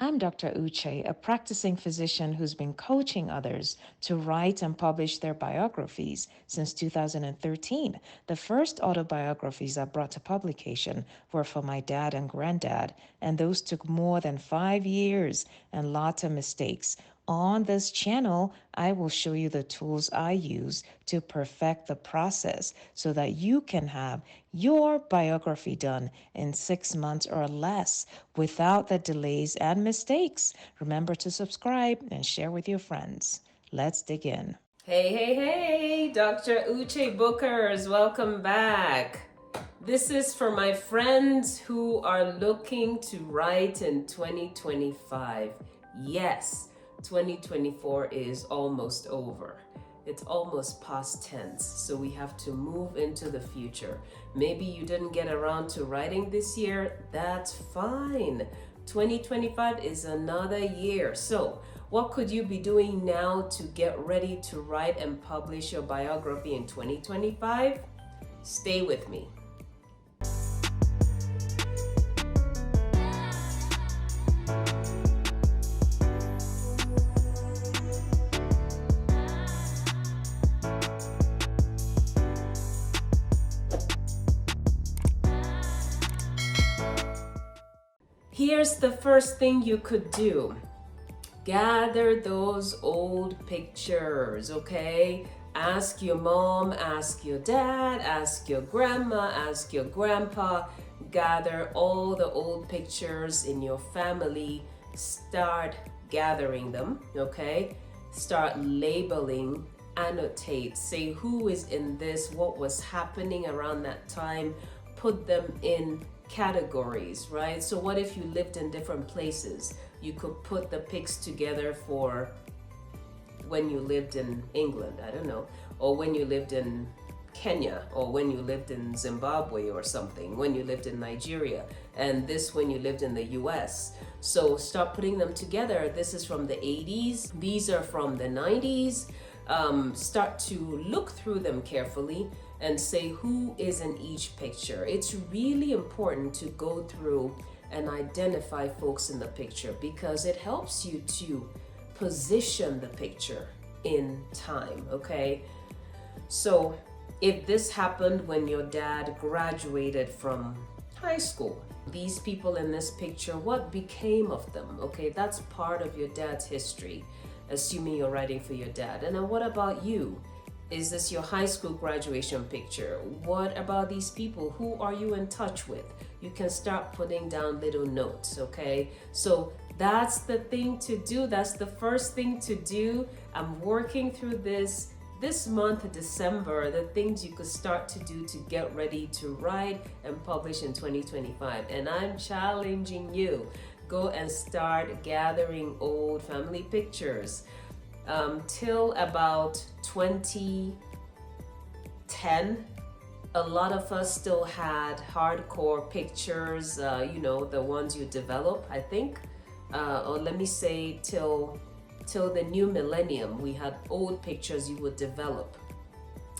I'm Dr. Uche, a practicing physician who's been coaching others to write and publish their biographies since 2013. The first autobiographies I brought to publication were for my dad and granddad, and those took more than 5 years and lots of mistakes. On this channel, I will show you the tools I use to perfect the process so that you can have your biography done in 6 months or less without the delays and mistakes. Remember to subscribe and share with your friends. Let's dig in. Hey, hey, hey, Dr. Uche Bookers, welcome back. This is for my friends who are looking to write in 2025. Yes, 2024 is almost over. It's almost past tense, so we have to move into the future. Maybe you didn't get around to writing this year, that's fine. 2025 is another year. So, what could you be doing now to get ready to write and publish your biography in 2025? Stay with me. Here's the first thing you could do. Gather those old pictures, okay? Ask your mom, ask your dad, ask your grandma, ask your grandpa. Gather all the old pictures in your family. Start gathering them, okay? Start labeling, annotate, say who is in this, what was happening around that time. Put them in categories, right? So what if you lived in different places? You could put the pics together for when you lived in England, I don't know, or when you lived in Kenya, or when you lived in Zimbabwe or something, when you lived in Nigeria, and this when you lived in the US. So start putting them together. This is from the 80s, these are from the 90s. Start to look through them carefully and say who is in each picture. It's really important to go through and identify folks in the picture because it helps you to position the picture in time, okay? So if this happened when your dad graduated from high school, these people in this picture, what became of them? Okay, that's part of your dad's history, assuming you're writing for your dad. And then what about you? Is this your high school graduation picture? What about these people? Who are you in touch with? You can start putting down little notes, okay? So that's the thing to do. That's the first thing to do. I'm working through this month, December, the things you could start to do to get ready to write and publish in 2025. And I'm challenging you. Go and start gathering old family pictures. Till about 2010, a lot of us still had hardcore pictures, the ones you develop, I think. Or let me say till the new millennium, we had old pictures you would develop.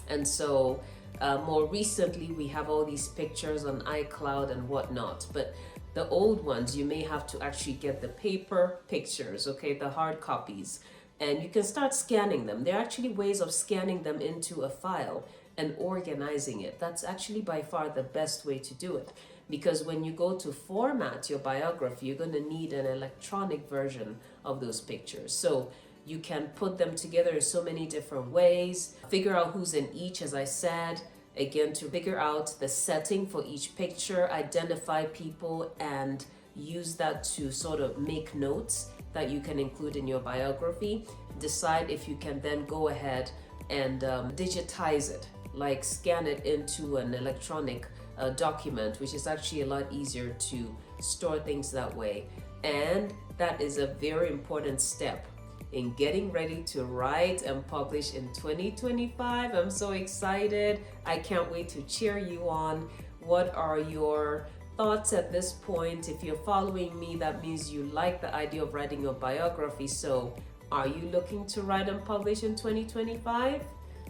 And so more recently, we have all these pictures on iCloud and whatnot. But the old ones, you may have to actually get the paper pictures, okay, the hard copies. And you can start scanning them. There are actually ways of scanning them into a file and organizing it. That's actually by far the best way to do it. Because when you go to format your biography, you're going to need an electronic version of those pictures. So you can put them together in so many different ways. Figure out who's in each, as I said. Again, to figure out the setting for each picture, identify people, and use that to sort of make notes that you can include in your biography. Decide if you can then go ahead and digitize it, like scan it into an electronic document, which is actually a lot easier to store things that way. And that is a very important step in getting ready to write and publish in 2025. I'm so excited. I can't wait to cheer you on. What are your thoughts at this point? If you're following me, that means you like the idea of writing your biography. So are you looking to write and publish in 2025?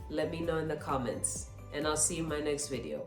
Let me know in the comments, and I'll see you in my next video.